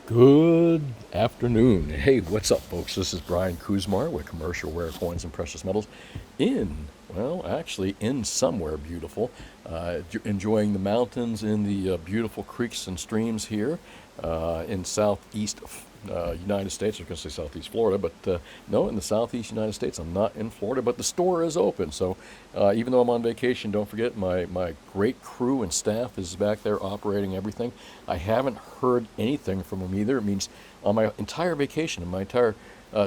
Good afternoon. Hey, what's up, folks? This is Brian Kuzmar with Commercial Rare Coins and Precious Metals actually in somewhere beautiful. Enjoying the mountains in the beautiful creeks and streams here in southeast United States. I was going to say southeast Florida, but no, in the southeast United States. I'm not in Florida, but the store is open. So even though I'm on vacation, don't forget my great crew and staff is back there operating everything. I haven't heard anything from them either. It means on my entire vacation and my entire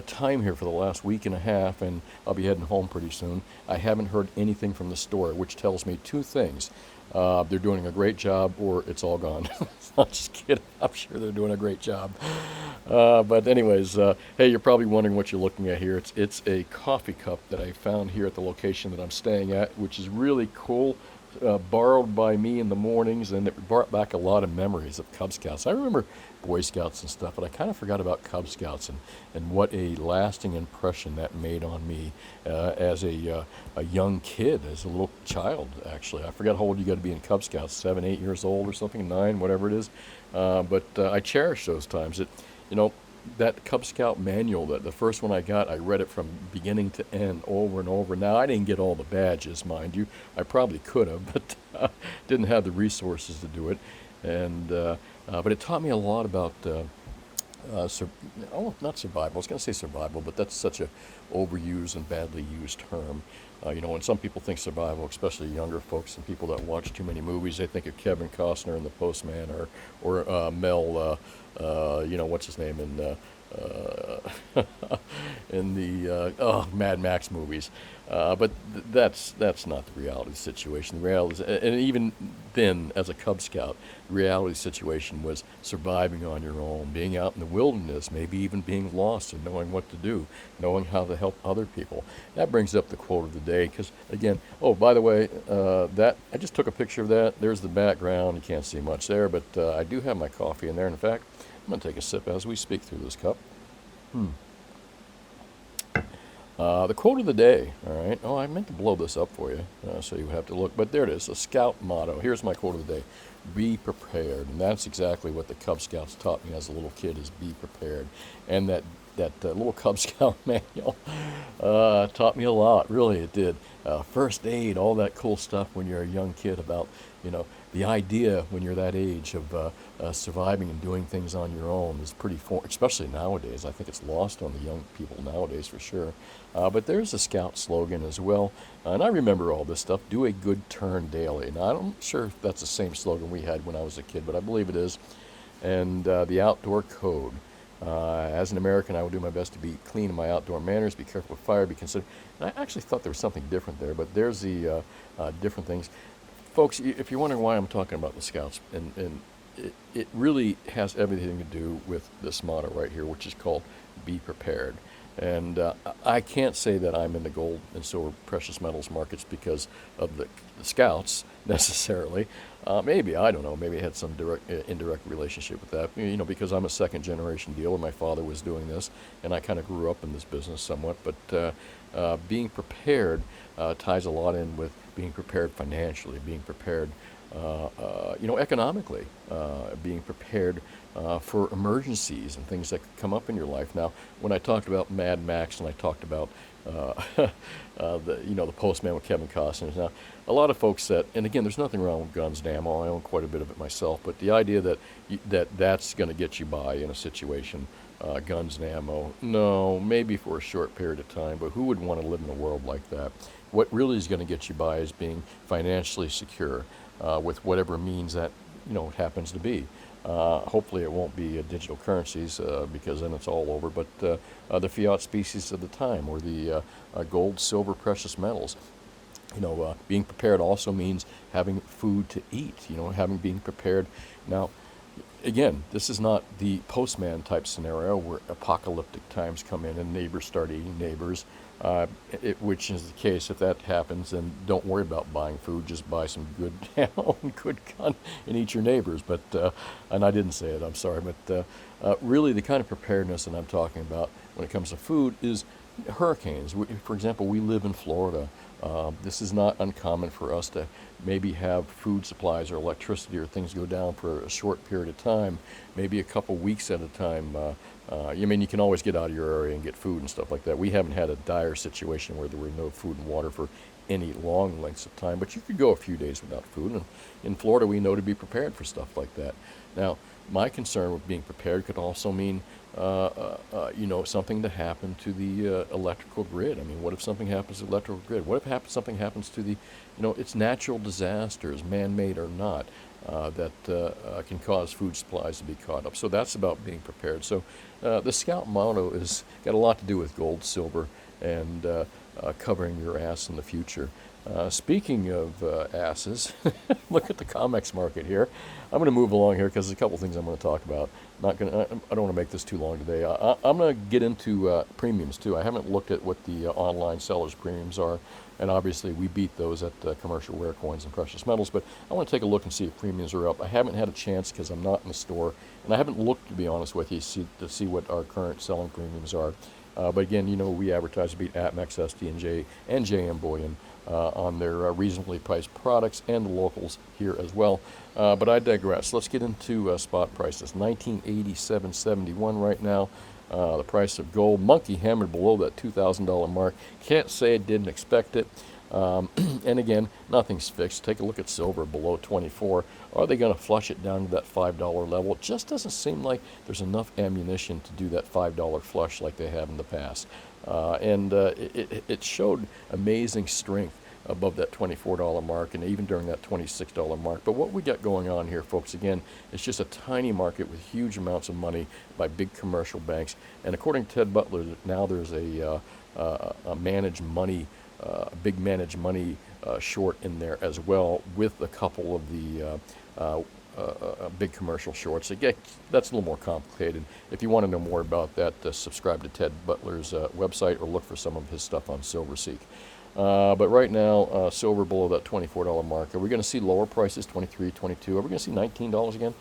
time here for the last week and a half, and I'll be heading home pretty soon. I haven't heard anything from the store, which tells me two things. They're doing a great job, or it's all gone. I'm just kidding. I'm sure they're doing a great job. But anyways, hey, you're probably wondering what you're looking at here. It's a coffee cup that I found here at the location that I'm staying at, which is really cool. Borrowed by me in the mornings, and it brought back a lot of memories of Cub Scouts. I remember Boy Scouts and stuff, but I kind of forgot about Cub Scouts and what a lasting impression that made on me as a young kid, as a little child, actually. I forgot how old you got to be in Cub Scouts, 7, 8 years old or something, 9, whatever it is. But I cherish those times. You know, that Cub Scout manual, that the first one I got, I read it from beginning to end over and over. Now, I didn't get all the badges, mind you. I probably could have, but didn't have the resources to do it. And but it taught me a lot about not survival. I was going to say survival, but that's such a overused and badly used term. When some people think survival, especially younger folks and people that watch too many movies, they think of Kevin Costner in The Postman, or Mel, what's his name in the Mad Max movies. But that's not the reality situation. The reality, and even then, as a Cub Scout, the reality situation was surviving on your own, being out in the wilderness, maybe even being lost and knowing what to do, knowing how to help other people. That brings up the quote of the day, because again, oh, by the way, that I just took a picture of that. There's the background. You can't see much there, but I do have my coffee in there. In fact, I'm going to take a sip as we speak through this cup. The quote of the day, all right. Oh, I meant to blow this up for you, so you would have to look. But there it is, a Scout motto. Here's my quote of the day: be prepared. And that's exactly what the Cub Scouts taught me as a little kid, is be prepared. And that little Cub Scout manual taught me a lot. Really, it did. First aid, all that cool stuff when you're a young kid about, the idea when you're that age of surviving and doing things on your own is pretty foreign, especially nowadays. I think it's lost on the young people nowadays for sure. But there's a Scout slogan as well, and I remember all this stuff: do a good turn daily. Now, I'm not sure if that's the same slogan we had when I was a kid, but I believe it is. And the outdoor code. As an American, I will do my best to be clean in my outdoor manners, be careful with fire, be considerate. And I actually thought there was something different there, but there's the different things. Folks, if you're wondering why I'm talking about the Scouts, and it really has everything to do with this motto right here, which is called be prepared. And I can't say that I'm in the gold and silver precious metals markets because of the Scouts necessarily. Maybe, I don't know, maybe I had some direct, indirect relationship with that, because I'm a second generation dealer. My father was doing this, and I kind of grew up in this business somewhat. But being prepared ties a lot in with being prepared financially, being prepared economically, being prepared for emergencies and things that could come up in your life. Now, when I talked about Mad Max and I talked about the Postman with Kevin Costner, now a lot of folks that, and again, there's nothing wrong with guns and ammo. I own quite a bit of it myself, but the idea that that's going to get you by in a situation, guns and ammo, no, maybe for a short period of time, but who would want to live in a world like that? What really is going to get you by is being financially secure with whatever means that happens to be. Hopefully, it won't be digital currencies because then it's all over. But the fiat species of the time, or the gold, silver, precious metals. Being prepared also means having food to eat. Being prepared. Now, again, this is not the postman type scenario where apocalyptic times come in and neighbors start eating neighbors, which is the case. If that happens, then don't worry about buying food. Just buy some good ammo and good gun and eat your neighbors. But and I didn't say it, I'm sorry. But really, the kind of preparedness that I'm talking about when it comes to food is hurricanes. For example, we live in Florida. This is not uncommon for us to maybe have food supplies or electricity or things go down for a short period of time, maybe a couple weeks at a time. You can always get out of your area and get food and stuff like that. We haven't had a dire situation where there were no food and water for any long lengths of time, but you could go a few days without food. And in Florida, we know to be prepared for stuff like that. Now, my concern with being prepared could also mean, something to happen to the electrical grid. I mean, what if something happens to the electrical grid? What if something happens to the, it's natural disasters, man-made or not, that can cause food supplies to be caught up. So that's about being prepared. So the Scout motto is got a lot to do with gold, silver, and covering your ass in the future. Speaking of asses, look at the comics market here. I'm going to move along here because there's a couple things I'm going to talk about. I don't want to make this too long today. I'm going to get into premiums too. I haven't looked at what the online sellers' premiums are, and obviously we beat those at Commercial Rare Coins and Precious Metals, but I want to take a look and see if premiums are up. I haven't had a chance because I'm not in the store, and I haven't looked, to be honest with you, to see what our current selling premiums are. But again, we advertise to beat APMEX, SDNJ, and JM Bullion on their reasonably priced products and the locals here as well. But I digress. Let's get into spot prices. $1987.71 right now. The price of gold, monkey hammered below that $2,000 mark. Can't say I didn't expect it. And again, nothing's fixed. Take a look at silver below 24. Are they going to flush it down to that $5 level? It just doesn't seem like there's enough ammunition to do that $5 flush like they have in the past. It showed amazing strength above that $24 mark and even during that $26 mark. But what we got going on here, folks, again, it's just a tiny market with huge amounts of money by big commercial banks. And according to Ted Butler, now there's a managed money, big managed money short in there as well, with a couple of the big commercial shorts. Again, that's a little more complicated. If you want to know more about that, subscribe to Ted Butler's website or look for some of his stuff on SilverSeek. But right now, silver below that $24 mark. Are we going to see lower prices, 23, 22? Are we going to see $19 again?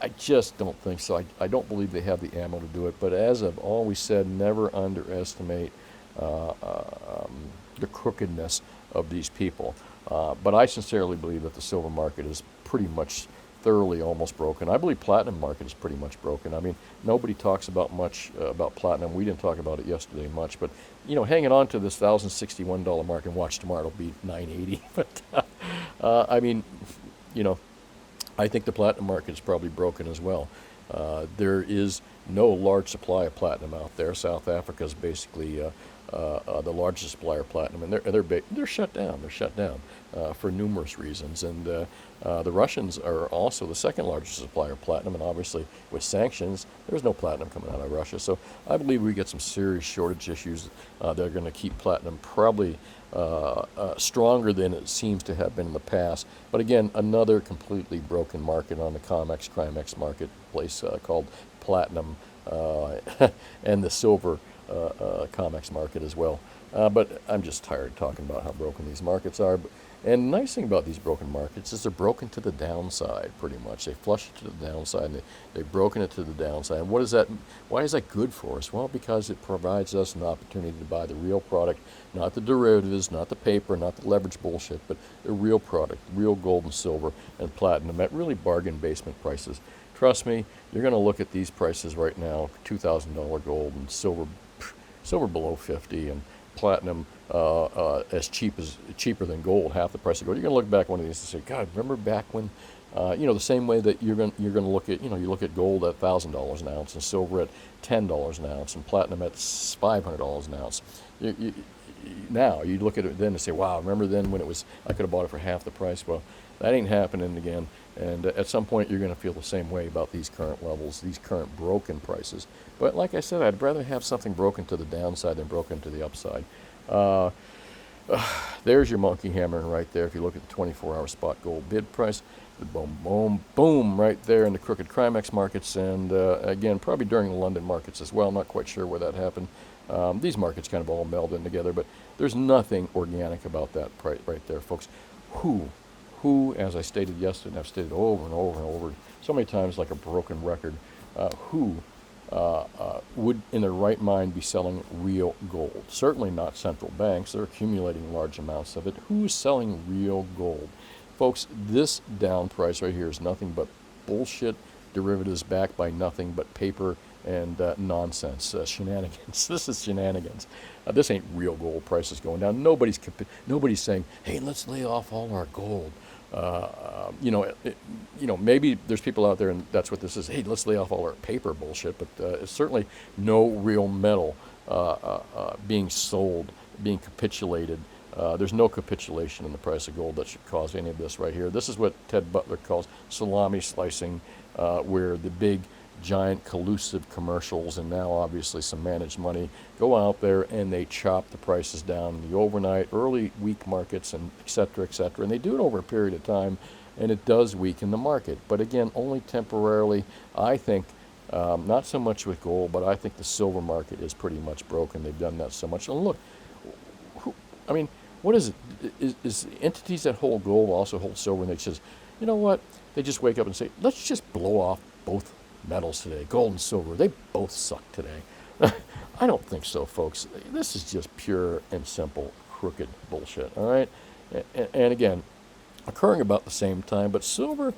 I just don't think so. I don't believe they have the ammo to do it. But as I've always said, never underestimate the crookedness of these people. But I sincerely believe that the silver market is pretty much thoroughly almost broken. I believe platinum market is pretty much broken. I mean, nobody talks about much about platinum. We didn't talk about it yesterday much, but hanging on to this $1,061 mark, and watch tomorrow it'll be $980. But I mean, I think the platinum market is probably broken as well. There is no large supply of platinum out there. South Africa is basically the largest supplier of platinum, and they're shut down. They're shut down for numerous reasons, and the Russians are also the second largest supplier of platinum. And obviously, with sanctions, there's no platinum coming out of Russia. So I believe we get some serious shortage issues that are going to keep platinum probably stronger than it seems to have been in the past. But again, another completely broken market on the COMEX, CRIMEX marketplace called platinum and the silver COMEX market as well. But I'm just tired of talking about how broken these markets are. And the nice thing about these broken markets is they're broken to the downside, pretty much. They flush it to the downside, and they've broken it to the downside. And what is that? Why is that good for us? Well, because it provides us an opportunity to buy the real product, not the derivatives, not the paper, not the leverage bullshit, but the real product, real gold and silver and platinum at really bargain basement prices. Trust me, you're going to look at these prices right now, $2,000 gold and silver below 50, and platinum cheaper than gold, half the price of gold. You're going to look back one of these and say, God, remember back when, the same way that you're going to look at, you look at gold at $1,000 an ounce and silver at $10 an ounce and platinum at $500 an ounce. Now you look at it then and say, wow, remember then when I could have bought it for half the price. Well, that ain't happening again. And at some point, you're going to feel the same way about these current levels, these current broken prices. But like I said, I'd rather have something broken to the downside than broken to the upside. There's your monkey hammering right there. If you look at the 24-hour spot gold bid price, the boom, boom, boom right there in the crooked CRIMEX markets. And again, probably during the London markets as well. I'm not quite sure where that happened. These markets kind of all meld in together, but there's nothing organic about that price right there, folks. Who, as I stated yesterday, and I've stated over and over and over so many times like a broken record, who would, in their right mind, be selling real gold? Certainly not central banks. They're accumulating large amounts of it. Who's selling real gold? Folks, this down price right here is nothing but bullshit derivatives backed by nothing but paper and nonsense, shenanigans. This is shenanigans. This ain't real gold prices going down. Nobody's saying, hey, let's lay off all our gold. Maybe there's people out there and that's what this is. Hey, let's lay off all our paper bullshit. But it's certainly no real metal being sold, being capitulated. There's no capitulation in the price of gold that should cause any of this right here. This is what Ted Butler calls salami slicing, where the big, giant, collusive commercials and now obviously some managed money go out there and they chop the prices down in the overnight, early weak markets, and et cetera, et cetera. And they do it over a period of time, and it does weaken the market. But again, only temporarily. I think not so much with gold, but I think the silver market is pretty much broken. They've done that so much. And look, what is it? Is entities that hold gold also hold silver? And they says, you know what? They just wake up and say, let's just blow off both metals today, gold and silver. They both suck today. I don't think so, folks. This is just pure and simple crooked bullshit, all right? And again, occurring about the same time, but silver,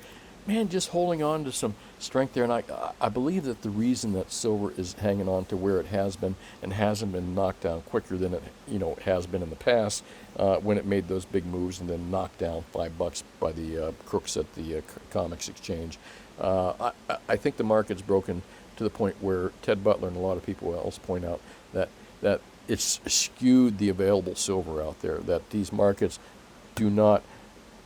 man, just holding on to some strength there. And I believe that the reason that silver is hanging on to where it has been and hasn't been knocked down quicker than it has been in the past, when it made those big moves and then knocked down $5 by the crooks at the comics exchange. I think the market's broken to the point where Ted Butler and a lot of people else point out that it's skewed the available silver out there, that these markets do not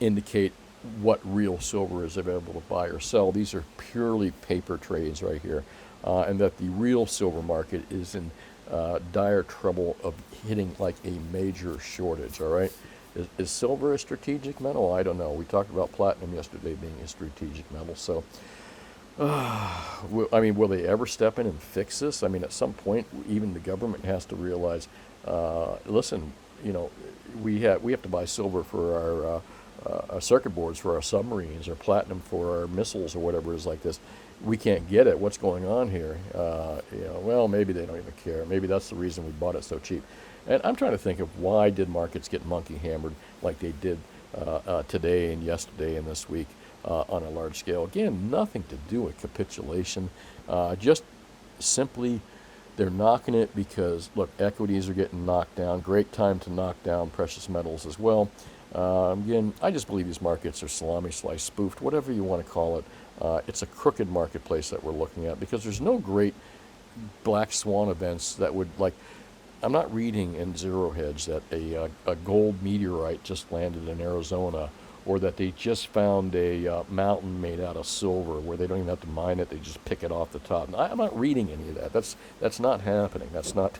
indicate what real silver is available to buy or sell. These are purely paper trades right here, and that the real silver market is in dire trouble of hitting like a major shortage, all right? Is silver a strategic metal? I don't know. We talked about platinum yesterday being a strategic metal. So, will they ever step in and fix this? At some point, even the government has to realize, listen, we have to buy silver for our circuit boards for our submarines, or platinum for our missiles, or whatever is like this. We can't get it. What's going on here? Well, maybe they don't even care. Maybe that's the reason we bought it so cheap. And I'm trying to think of why did markets get monkey hammered like they did today and yesterday and this week on a large scale. Again, nothing to do with capitulation. Just simply they're knocking it because, look, equities are getting knocked down. Great time to knock down precious metals as well. Again, I just believe these markets are salami slice spoofed, whatever you want to call it. It's a crooked marketplace that we're looking at because there's no great black swan events that would, like, I'm not reading in Zero Hedge that a gold meteorite just landed in Arizona, or that they just found a mountain made out of silver where they don't even have to mine it, they just pick it off the top. And I'm not reading any of that. That's not happening. That's not,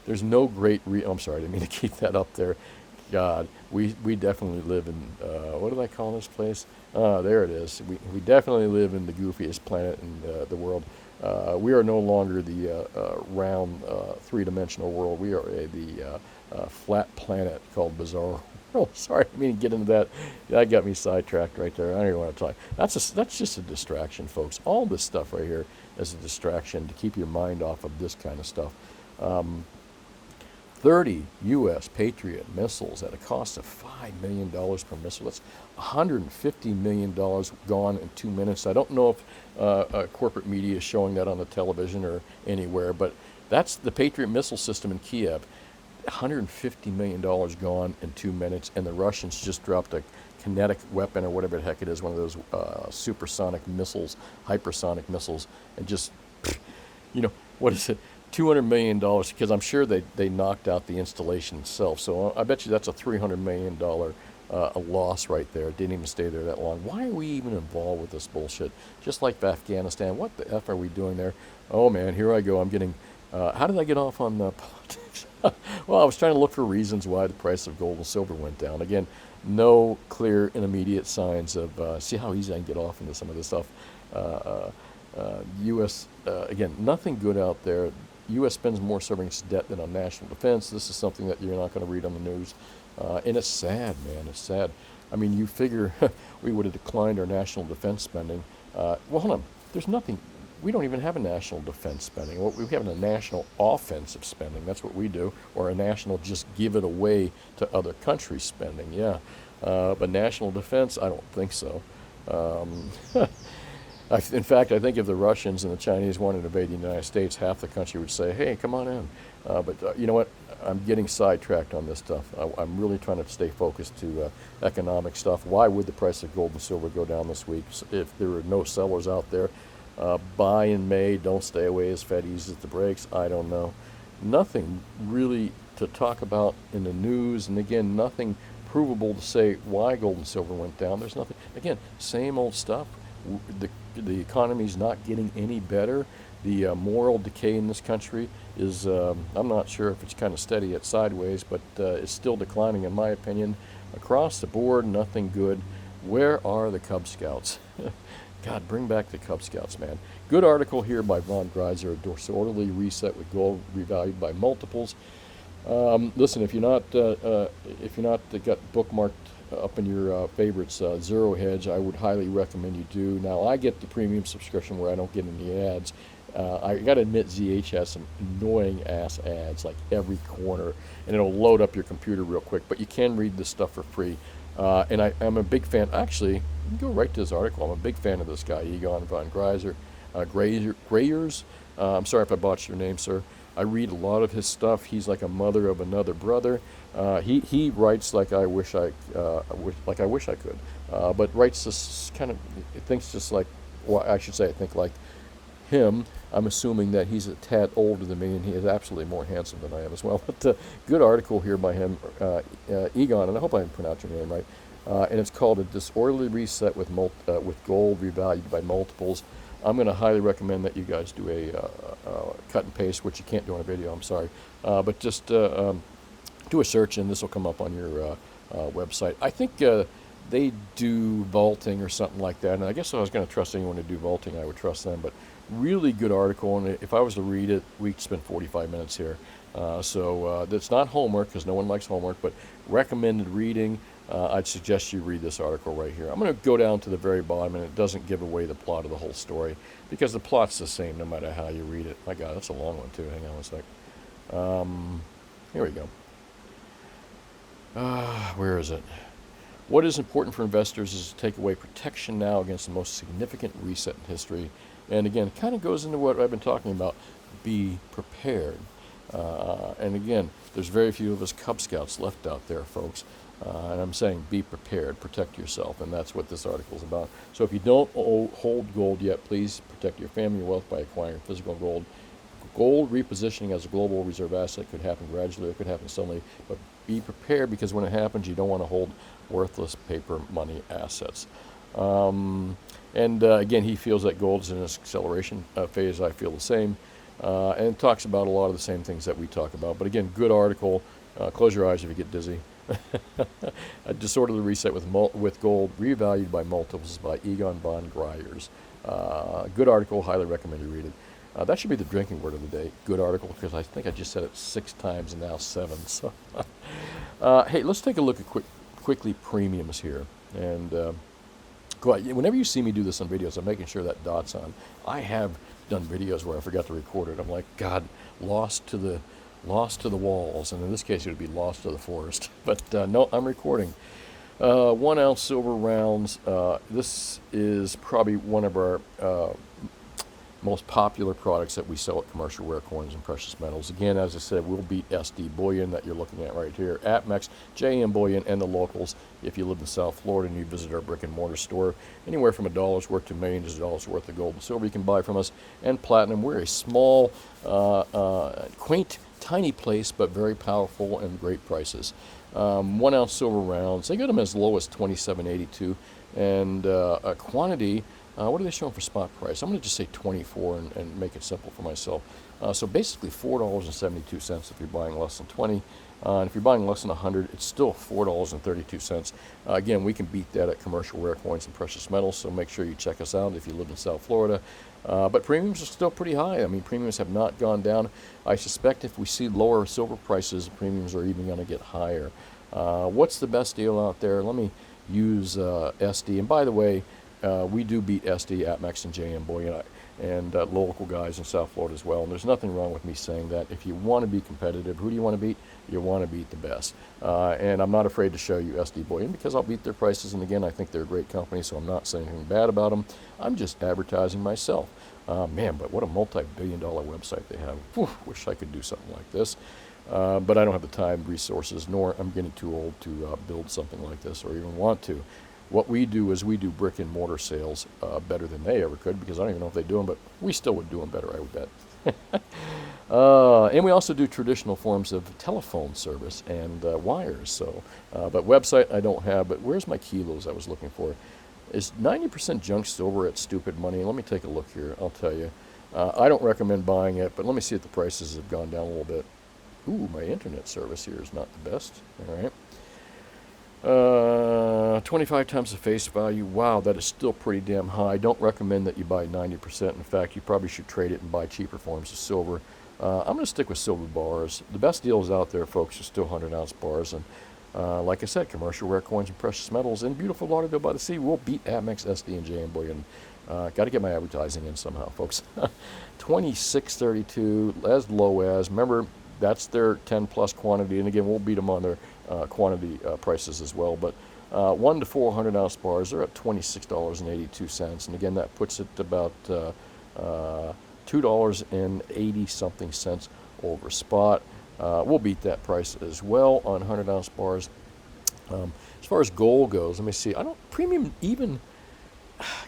there's no great, I'm sorry, I didn't mean to keep that up there. God, we definitely live in, what do I call this place? There it is. We definitely live in the goofiest planet in the world. We are no longer the round, three-dimensional world. We are the flat planet called Bizarre World. Sorry, I didn't mean to get into that. That got me sidetracked right there. I don't even want to talk. That's just a distraction, folks. All this stuff right here is a distraction to keep your mind off of this kind of stuff. 30 U.S. Patriot missiles at a cost of $5 million per missile. That's $150 million gone in 2 minutes. I don't know if corporate media is showing that on the television or anywhere, but that's the Patriot missile system in Kiev. $150 million gone in 2 minutes, and the Russians just dropped a kinetic weapon or whatever the heck it is, one of those supersonic missiles, hypersonic missiles, and just, what is it? $200 million, because I'm sure they knocked out the installation itself. So I bet you that's a $300 million a loss right there. It didn't even stay there that long. Why are we even involved with this bullshit? Just like Afghanistan, what the F are we doing there? Oh man, here I go. I'm getting, how did I get off on politics? Well, I was trying to look for reasons why the price of gold and silver went down. Again, no clear and immediate signs of, see how easy I can get off into some of this stuff. U.S., again, nothing good out there. U.S. spends more serving its debt than on national defense. This is something that you're not going to read on the news. And it's sad, man. It's sad. You figure we would have declined our national defense spending. Well, hold on. There's nothing. we don't even have a national defense spending. We have a national offensive spending. That's what we do, or a national just give it away to other countries spending. Yeah, but national defense, I don't think so. Um, in fact, I think if the Russians and the Chinese wanted to invade the United States, half the country would say, "Hey, come on in." But you know what? I'm getting sidetracked on this stuff. I'm really trying to stay focused to economic stuff. Why would the price of gold and silver go down this week? If there are no sellers out there, buy in May, don't stay away as Fed eases the brakes. I don't know. Nothing really to talk about in the news, and again, nothing provable to say why gold and silver went down. There's nothing. Again, same old stuff. The economy's not getting any better. The moral decay in this country is, I'm not sure if it's kind of steady at sideways, but it's still declining in my opinion. Across the board, nothing good. Where are the Cub Scouts? God, bring back the Cub Scouts, man. Good article here by Von Greiser, a disorderly reset with gold revalued by multiples. Listen, if you're not got bookmarked up in your favorites, Zero Hedge, I would highly recommend you do. Now, I get the premium subscription where I don't get any ads. I got to admit, ZH has some annoying ass ads like every corner, and it'll load up your computer real quick. But you can read this stuff for free, and I'm a big fan. Actually, you can go right to this article. I'm a big fan of this guy, Egon von Greiser, Greyers. I'm sorry if I botched your name, sir. I read a lot of his stuff. He's like a mother of another brother. He writes like I wish I could, but writes this kind of thinks just like, well, I should say I think like him. I'm assuming that he's a tad older than me, and he is absolutely more handsome than I am as well. But good article here by him, Egon, and I hope I pronounced your name right. And it's called A Disorderly Reset with Gold Revalued by Multiples. I'm going to highly recommend that you guys do a cut and paste, which you can't do on a video, I'm sorry. But just do a search, and this will come up on your website. I think they do vaulting or something like that, and I guess if I was going to trust anyone to do vaulting, I would trust them. But really good article, and if I was to read it, we'd spend 45 minutes here. So that's not homework, because no one likes homework, but recommended reading. I'd suggest you read this article right here. I'm going to go down to the very bottom, and it doesn't give away the plot of the whole story, because the plot's the same no matter how you read it. My God, that's a long one too. Hang on one sec. Here we go. Where is it? What is important for investors is to take away protection now against the most significant reset in history. And again, it kind of goes into what I've been talking about. Be prepared. And again, there's very few of us Cub Scouts left out there, folks. And I'm saying be prepared, protect yourself, and that's what this article is about. So if you don't hold gold yet, please protect your family and wealth by acquiring physical gold. Gold repositioning as a global reserve asset could happen gradually, it could happen suddenly, but be prepared, because when it happens, you don't want to hold worthless paper money assets. Again, he feels that gold is in an acceleration phase. I feel the same. And talks about a lot of the same things that we talk about. But again, good article. Close your eyes if you get dizzy. A Disorderly Reset with Gold Revalued by Multiples by Egon von Greyers. Good article. Highly recommend you read it. That should be the drinking word of the day. Good article, because I think I just said it 6 times and now 7. So, hey, let's take a look at quickly premiums here. And whenever you see me do this on videos, I'm making sure that dot's on. I have done videos where I forgot to record it. I'm like, God, lost to the walls, and in this case it would be lost to the forest. But no, I'm recording. 1 ounce silver rounds. This is probably one of our most popular products that we sell at Commercial Rare Coins and Precious Metals. Again, as I said, we'll beat SD Bullion that you're looking at right here, APMEX, JM Bullion, and the locals. If you live in South Florida and you visit our brick and mortar store, anywhere from $1 worth to millions of dollars worth of gold and silver you can buy from us. And platinum, we're a small, quaint, tiny place, but very powerful and great prices. 1 ounce silver rounds, they got them as low as $27.82, and a quantity. What are they showing for spot price? I'm going to just say 24 and make it simple for myself. So basically $4.72 if you're buying less than 20. And if you're buying less than 100, it's still $4.32. Again, we can beat that at Commercial Rare Coins and Precious Metals, so make sure you check us out if you live in South Florida. But premiums are still pretty high. I mean, premiums have not gone down. I suspect if we see lower silver prices, premiums are even going to get higher. What's the best deal out there? Let me use SD. And by the way, we do beat SD, APMEX, and JM Bullion. and local guys in South Florida as well. And there's nothing wrong with me saying that. If you want to be competitive, who do you want to beat? You want to beat the best. And I'm not afraid to show you SD Bullion because I'll beat their prices. And again, I think they're a great company, so I'm not saying anything bad about them. I'm just advertising myself. Man, but what a multi-billion-dollar website they have. Whew, wish I could do something like this. But I don't have the time, resources, nor I'm getting too old to build something like this or even want to. What we do is we do brick and mortar sales better than they ever could, because I don't even know if they do them, but we still would do them better, I would bet. And we also do traditional forms of telephone service and wires. So, but website I don't have. But where's my kilos I was looking for? Is 90% junk silver at stupid money? Let me take a look here. I'll tell you. I don't recommend buying it, but let me see if the prices have gone down a little bit. Ooh, my internet service here is not the best. All right. 25 times the face value. Wow, that is still pretty damn high. I don't recommend that you buy 90%. In fact, you probably should trade it and buy cheaper forms of silver. I'm going to stick with silver bars. The best deals out there, folks, are still 100-ounce bars. And like I said, commercial rare coins and precious metals in beautiful Lauderdale by the Sea will beat Amex, SD, and JM Bullion. Got to get my advertising in somehow, folks. 26.32, as low as. Remember, that's their 10-plus quantity. And again, we'll beat them on their quantity prices as well. But 1 to 400-ounce bars, they're at $26.82. And again, that puts it about $2.80-something cents over spot. We'll beat that price as well on 100-ounce bars. As far as gold goes, let me see. Premium even,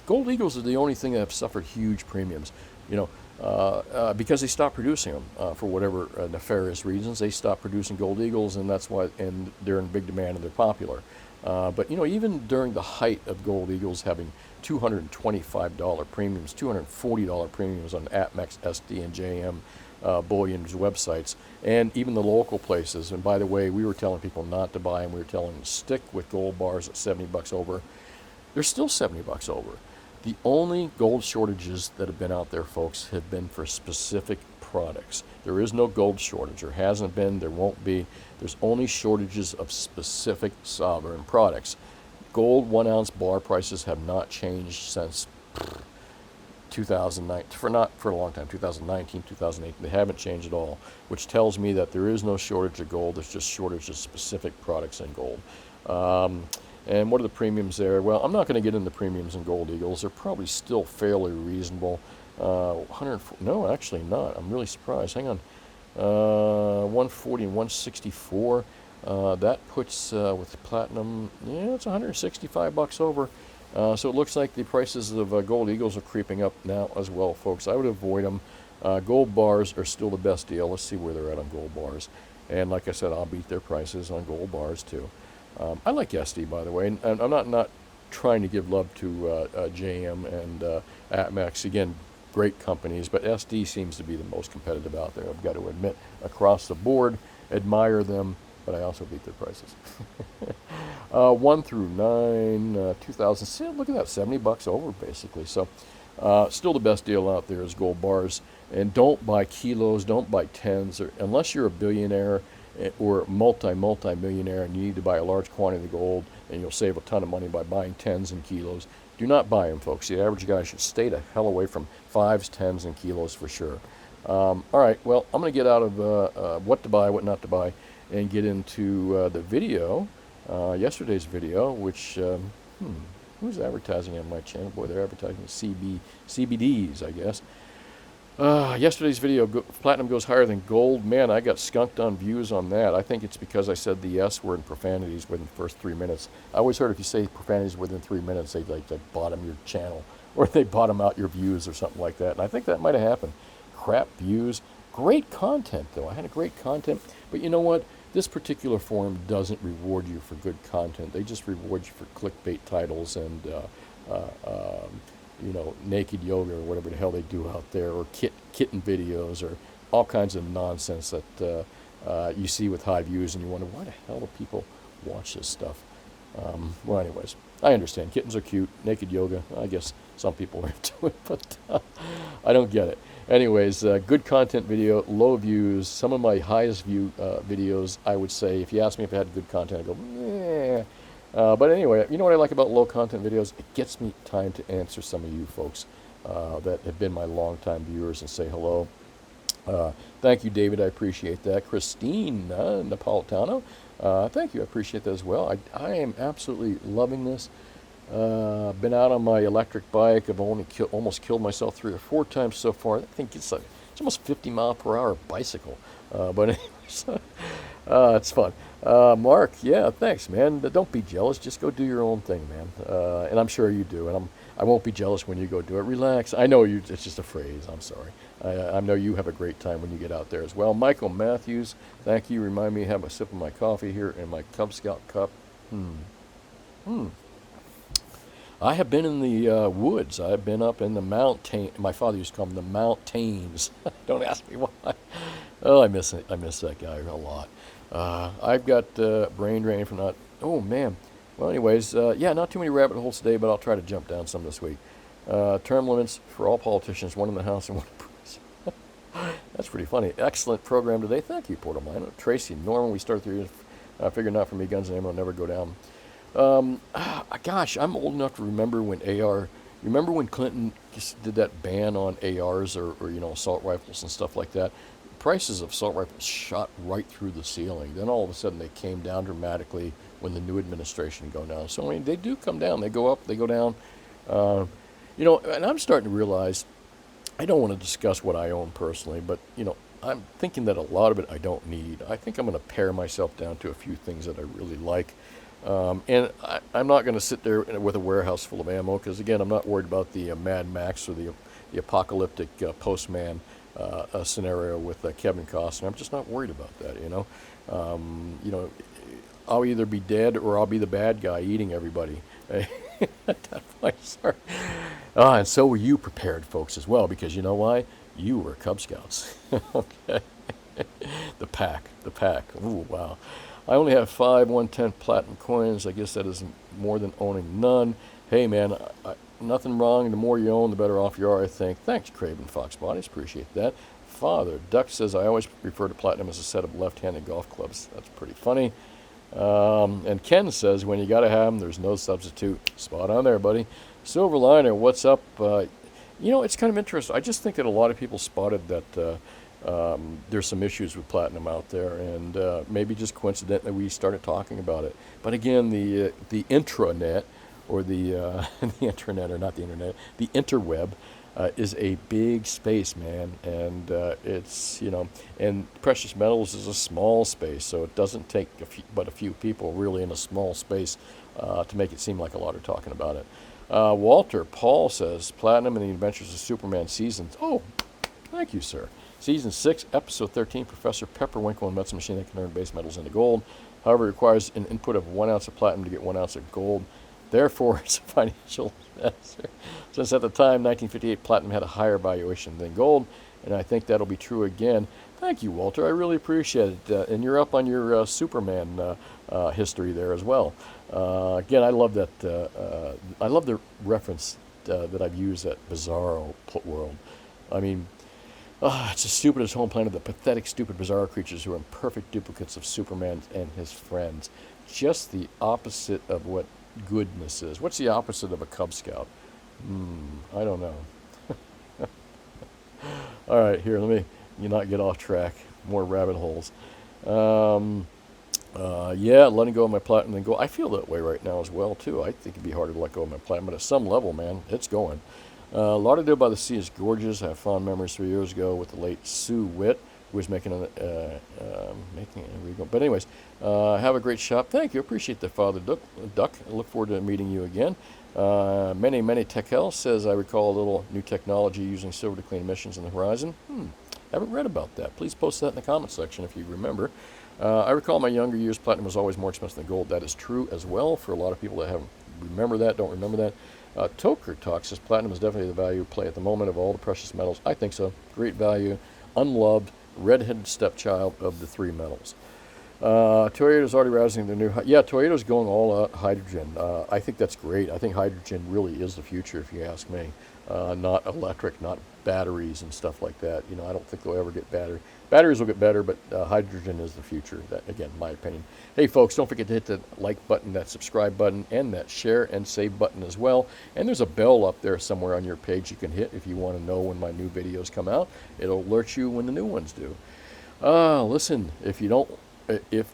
Gold Eagles are the only thing that have suffered huge premiums, because they stopped producing them for whatever nefarious reasons. They stopped producing Gold Eagles, and that's why, and they're in big demand and they're popular. But even during the height of Gold Eagles having $225 premiums, $240 premiums on Amex, SD, and JM Bullion's websites, and even the local places. And by the way, we were telling people not to buy them. We were telling them to stick with gold bars at $70 over. They're still $70 over. The only gold shortages that have been out there, folks, have been for specific products. There is no gold shortage. There hasn't been. There won't be. There's only shortages of specific sovereign products. Gold 1-ounce bar prices have not changed since 2009, not for a long time, 2019, 2008. They haven't changed at all, which tells me that there is no shortage of gold. There's just shortage of specific products in gold. And what are the premiums there? Well, I'm not going to get into premiums in Gold Eagles. They're probably still fairly reasonable. 104, no, actually not. I'm really surprised. Hang on. 140 and 164. That puts with platinum, it's $165 over. So it looks like the prices of Gold Eagles are creeping up now as well, folks. I would avoid them. Gold bars are still the best deal. Let's see where they're at on gold bars. And like I said, I'll beat their prices on gold bars too. I like SD, by the way, and I'm not trying to give love to JM and Amex. Again, great companies, but SD seems to be the most competitive out there. I've got to admit, across the board, admire them, but I also beat their prices. 1 through 9, 2000. Look at that, $70 over basically. So, still the best deal out there is gold bars. And don't buy kilos, don't buy tens, unless you're a billionaire or multi-millionaire and you need to buy a large quantity of gold, and you'll save a ton of money by buying tens and kilos. Do not buy them, folks. The average guy should stay the hell away from 5s, 10s, and kilos for sure. All right, well, I'm going to get out of what to buy, what not to buy, and get into the video, yesterday's video, which, who's advertising on my channel? Boy, they're advertising CBDs, I guess. Yesterday's video, platinum goes higher than gold. Man, I got skunked on views on that. I think it's because I said the S word and profanities within the first 3 minutes. I always heard if you say profanities within 3 minutes, they bottom your channel, or they bottom out your views or something like that. And I think that might have happened. Crap views. Great content, though. I had a great content. But you know what? This particular forum doesn't reward you for good content. They just reward you for clickbait titles and naked yoga or whatever the hell they do out there, or kitten videos, or all kinds of nonsense that you see with high views, and you wonder, why the hell do people watch this stuff? Well, anyways, I understand. Kittens are cute. Naked yoga, I guess some people are into it, but I don't get it. Anyways, good content video, low views. Some of my highest view videos, I would say, if you ask me if I had good content, I go, meh. But anyway, you know what I like about low content videos? It gets me time to answer some of you folks. that have been my longtime viewers and say hello. Thank you, David. I appreciate that. Christine Napolitano, thank you. I appreciate that as well. I am absolutely loving this. Been out on my electric bike. I've only almost killed myself 3 or 4 times so far. I think it's almost 50-mile-per-hour bicycle. But anyways, it's fun. Mark, yeah, thanks, man. Don't be jealous. Just go do your own thing, man. And I'm sure you do. And I won't be jealous when you go do it. Relax. I know you. It's just a phrase. I'm sorry. I know you have a great time when you get out there as well. Michael Matthews, thank you. Remind me to have a sip of my coffee here in my Cub Scout cup. I have been in the woods. I've been up in the mountain. My father used to call them the mountains. Don't ask me why. Oh, I miss it. I miss that guy a lot. I've got brain drain from not. Oh man. Well, anyways, yeah, not too many rabbit holes today, but I'll try to jump down some this week. Term limits for all politicians: 1 in the House and 1 in prison. That's pretty funny. Excellent program today. Thank you, Port Mine. Tracy, Norman. We started 3 years. Figured not for me. Guns and ammo never go down. Gosh, I'm old enough to remember when remember when Clinton just did that ban on ARs or assault rifles and stuff like that? Prices of assault rifles shot right through the ceiling. Then all of a sudden they came down dramatically when the new administration go down. So I mean, they do come down. They go up, they go down. And I'm starting to realize, I don't want to discuss what I own personally, but I'm thinking that a lot of it I don't need. I think I'm going to pare myself down to a few things that I really like. And I'm not going to sit there with a warehouse full of ammo because, again, I'm not worried about the Mad Max or the apocalyptic postman scenario with Kevin Costner. I'm just not worried about that, I'll either be dead or I'll be the bad guy eating everybody. Sorry. And so were you prepared, folks, as well, because you know why? You were Cub Scouts. Okay. The pack. Ooh, wow. I only have 5 1/10 platinum coins. I guess that is more than owning none. Hey, man, nothing wrong. The more you own, the better off you are, I think. Thanks, Craven Fox Bodies. Appreciate that. Father Duck says, I always refer to platinum as a set of left-handed golf clubs. That's pretty funny. And Ken says, when you got to have them, there's no substitute. Spot on there, buddy. Silverliner, what's up? It's kind of interesting. I just think that a lot of people spotted that there's some issues with platinum out there, and maybe just coincidentally we started talking about it. But again, the intranet, or the the intranet, or not the internet, the interweb, is a big space, man, and it's and precious metals is a small space, so it doesn't take but a few people really in a small space to make it seem like a lot are talking about it. Walter Paul says, Platinum and the Adventures of Superman seasons. Oh, thank you, sir. Season 6, Episode 13, Professor Pepperwinkle invents a machine that can turn base metals into gold. However, it requires an input of 1 ounce of platinum to get 1 ounce of gold. Therefore, it's a financial disaster. Since at the time, 1958, platinum had a higher valuation than gold, and I think that'll be true again. Thank you, Walter. I really appreciate it. And you're up on your Superman history there as well. Again, I love that. I love the reference that I've used at Bizarro World. I mean, it's the stupidest home planet, the pathetic, stupid, bizarre creatures who are imperfect duplicates of Superman and his friends. Just the opposite of what goodness is. What's the opposite of a Cub Scout? I don't know. All right, here, let me not get off track. More rabbit holes. Yeah, letting go of my platinum and gold. I feel that way right now as well, too. I think it'd be harder to let go of my platinum, but at some level, man, it's going. Lauderdale by the Sea is gorgeous. I have fond memories 3 years ago with the late Sue Witt, who was making a But anyways, have a great shop. Thank you. Appreciate that, Father Duck. I look forward to meeting you again. Many Tekel says, I recall a little new technology using silver to clean emissions in the horizon. Haven't read about that. Please post that in the comment section if you remember. I recall my younger years, platinum was always more expensive than gold. That is true as well for a lot of people that don't remember that. Toker Talk says, platinum is definitely the value play at the moment of all the precious metals. I think so. Great value. Unloved, redheaded stepchild of the 3 metals. Toyota's already rousing the new... Yeah, Toyota's going all out hydrogen. I think that's great. I think hydrogen really is the future, if you ask me. Not electric, not batteries and stuff like that. You know, I don't think they'll ever get better. Batteries will get better, but hydrogen is the future. That, again, my opinion. Hey, folks, don't forget to hit that like button, that subscribe button, and that share and save button as well. And there's a bell up there somewhere on your page you can hit if you want to know when my new videos come out. It'll alert you when the new ones do. Listen, if you don't, if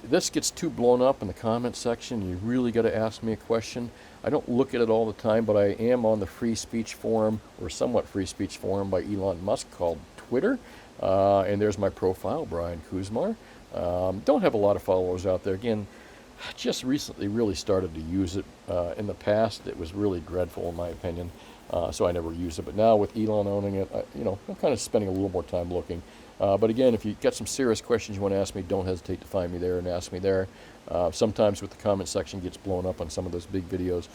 this gets too blown up in the comment section, you really got to ask me a question. I don't look at it all the time, but I am on the free speech forum, or somewhat free speech forum by Elon Musk called Twitter. And there's my profile, Brian Kuzmar. Don't have a lot of followers out there. Again, just recently really started to use it. In the past, it was really dreadful in my opinion, so I never used it. But now with Elon owning it, I'm kind of spending a little more time looking. But again, if you've got some serious questions you want to ask me, don't hesitate to find me there and ask me there. Sometimes with the comment section gets blown up on some of those big videos.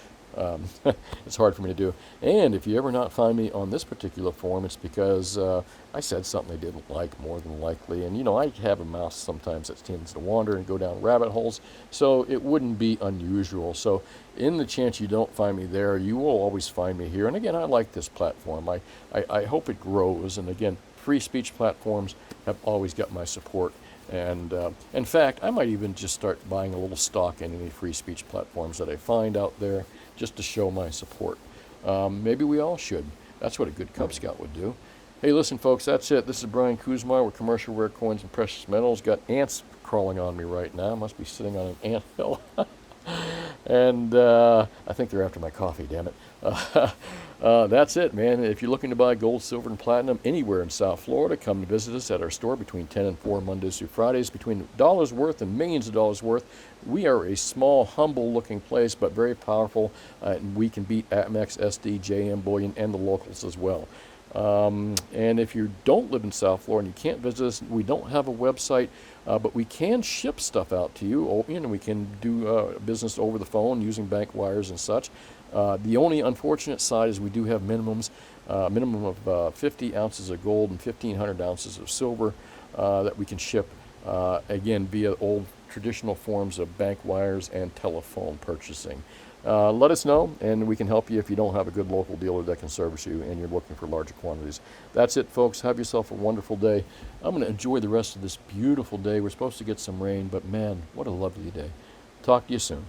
It's hard for me to do. And if you ever not find me on this particular forum, it's because I said something they didn't like, more than likely. And, I have a mouse sometimes that tends to wander and go down rabbit holes, so it wouldn't be unusual. So in the chance you don't find me there, you will always find me here. And again, I like this platform. I hope it grows. And again, free speech platforms have always got my support. And in fact, I might even just start buying a little stock in any free speech platforms that I find out there, just to show my support. Maybe we all should. That's what a good Cub Scout would do. Hey, listen, folks, that's it. This is Brian Kuzmar with Commercial Rare Coins and Precious Metals. Got ants crawling on me right now. Must be sitting on an ant hill. And I think they're after my coffee, damn it. That's it, man. If you're looking to buy gold, silver, and platinum anywhere in South Florida, come to visit us at our store between 10 and 4 Mondays through Fridays, between dollars worth and millions of dollars worth. We are a small, humble-looking place, but very powerful, and we can beat Amex, SD, JM, Bullion, and the locals as well. And if you don't live in South Florida and you can't visit us, we don't have a website, but we can ship stuff out to you. We can do business over the phone using bank wires and such. The only unfortunate side is we do have minimums, minimum of 50 ounces of gold and 1,500 ounces of silver that we can ship, again, via old traditional forms of bank wires and telephone purchasing. Let us know, and we can help you if you don't have a good local dealer that can service you and you're looking for larger quantities. That's it, folks. Have yourself a wonderful day. I'm going to enjoy the rest of this beautiful day. We're supposed to get some rain, but man, what a lovely day. Talk to you soon.